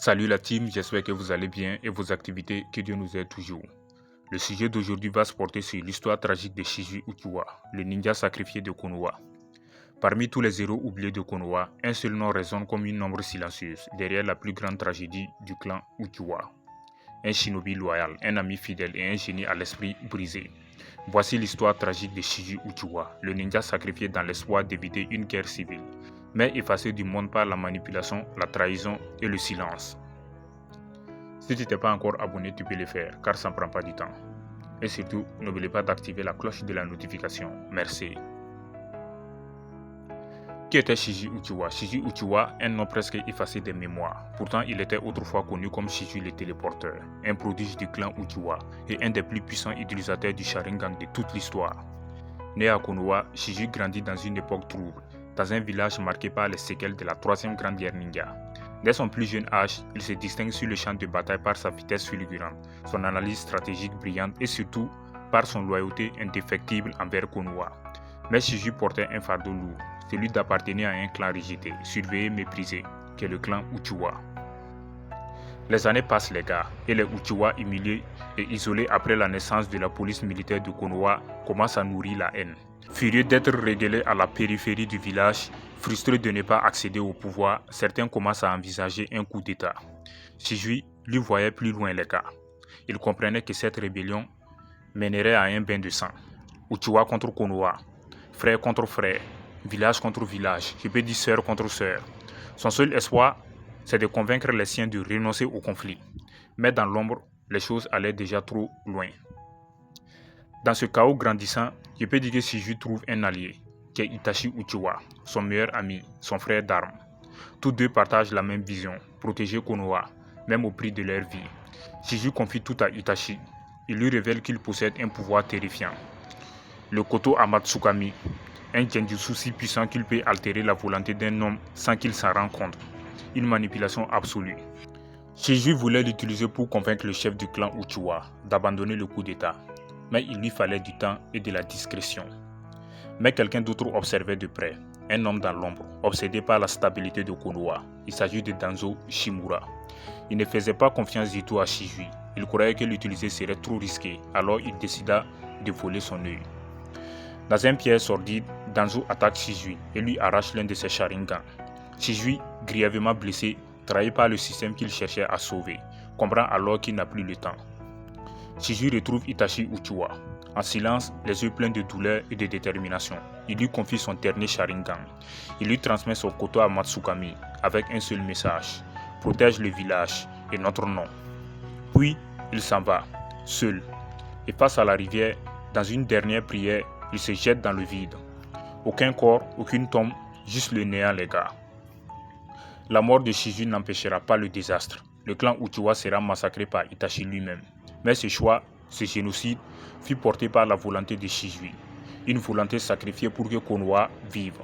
Salut la team, j'espère que vous allez bien et vos activités, que Dieu nous aide toujours. Le sujet d'aujourd'hui va se porter sur l'histoire tragique de Shiji Uchiwa, le ninja sacrifié de Konoha. Parmi tous les héros oubliés de Konoha, un seul nom résonne comme une ombre silencieuse derrière la plus grande tragédie du clan Uchiwa. Un shinobi loyal, un ami fidèle et un génie à l'esprit brisé. Voici l'histoire tragique de Shiji Uchiwa, le ninja sacrifié dans l'espoir d'éviter une guerre civile, mais effacé du monde par la manipulation, la trahison et le silence. Si tu n'es pas encore abonné, tu peux le faire car ça ne prend pas du temps. Et surtout, n'oubliez pas d'activer la cloche de la notification. Merci. Qui était Shiji Uchiwa? Shiji Uchiwa, un nom presque effacé des mémoires. Pourtant, il était autrefois connu comme Shiji le téléporteur, un prodige du clan Uchiwa et un des plus puissants utilisateurs du Sharingan de toute l'histoire. Né à Konoha, Shiji grandit dans une époque trouble, dans un village marqué par les séquelles de la troisième grande guerre ninja. Dès son plus jeune âge, il se distingue sur le champ de bataille par sa vitesse fulgurante, son analyse stratégique brillante et surtout par son loyauté indéfectible envers Konoha. Mais Shiji portait un fardeau lourd, celui d'appartenir à un clan rejeté, surveillé, méprisé, qui est le clan Uchiwa. Les années passent les gars, et les Uchiwa humiliés et isolés après la naissance de la police militaire de Konoha commencent à nourrir la haine. Furieux d'être réglés à la périphérie du village, frustrés de ne pas accéder au pouvoir, certains commencent à envisager un coup d'état. Shiji lui voyait plus loin les gars. Il comprenait que cette rébellion mènerait à un bain de sang. Uchiwa contre Konoha, frère contre frère, village contre village, je peux dire sœur contre sœur. Son seul espoir, c'est de convaincre les siens de renoncer au conflit. Mais dans l'ombre, les choses allaient déjà trop loin. Dans ce chaos grandissant, je peux dire que Shiji trouve un allié, qui est Itachi Uchiwa, son meilleur ami, son frère d'armes. Tous deux partagent la même vision, protéger Konoha, même au prix de leur vie. Shiji confie tout à Itachi. Il lui révèle qu'il possède un pouvoir terrifiant. Le Koto Amatsukami, un genjutsu si puissant qu'il peut altérer la volonté d'un homme sans qu'il s'en rende compte. Une manipulation absolue. Shiji voulait l'utiliser pour convaincre le chef du clan Uchiwa d'abandonner le coup d'état. Mais il lui fallait du temps et de la discrétion. Mais quelqu'un d'autre observait de près, un homme dans l'ombre, obsédé par la stabilité de Konoha. Il s'agit de Danzo Shimura. Il ne faisait pas confiance du tout à Shiji. Il croyait que l'utiliser serait trop risqué, alors il décida de voler son œil. Dans un piège sordide, Danzo attaque Shiji et lui arrache l'un de ses Sharingan. Shiji, grièvement blessé, trahi par le système qu'il cherchait à sauver, comprend alors qu'il n'a plus le temps. Shiji retrouve Itachi Uchiwa. En silence, les yeux pleins de douleur et de détermination, il lui confie son dernier Sharingan. Il lui transmet son Koto Amatsukami avec un seul message: protège le village et notre nom. Puis, il s'en va, seul. Et face à la rivière, dans une dernière prière, il se jette dans le vide. Aucun corps, aucune tombe, juste le néant les gars. La mort de Shiji n'empêchera pas le désastre. Le clan Uchiwa sera massacré par Itachi lui-même. Mais ce choix, ce génocide, fut porté par la volonté de Shiji. Une volonté sacrifiée pour que Konoha vive.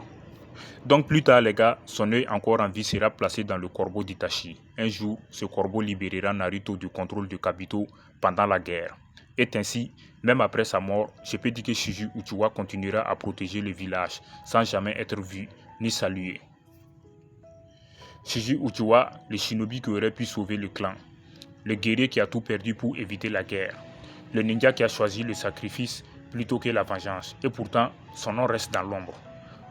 Donc plus tard les gars, son œil encore en vie sera placé dans le corbeau d'Itachi. Un jour, ce corbeau libérera Naruto du contrôle de Kabuto pendant la guerre. Et ainsi, même après sa mort, je peux dire que Shiji Uchiwa continuera à protéger le village sans jamais être vu ni salué. Shiji Uchiwa, le shinobi qui aurait pu sauver le clan. Le guerrier qui a tout perdu pour éviter la guerre. Le ninja qui a choisi le sacrifice plutôt que la vengeance. Et pourtant, son nom reste dans l'ombre.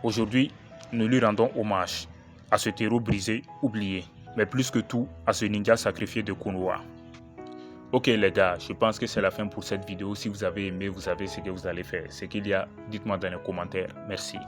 Aujourd'hui, nous lui rendons hommage à ce terreau brisé, oublié. Mais plus que tout, à ce ninja sacrifié de Konoha. Ok les gars, je pense que c'est la fin pour cette vidéo. Si vous avez aimé, vous savez ce que vous allez faire. Ce qu'il y a, dites-moi dans les commentaires. Merci.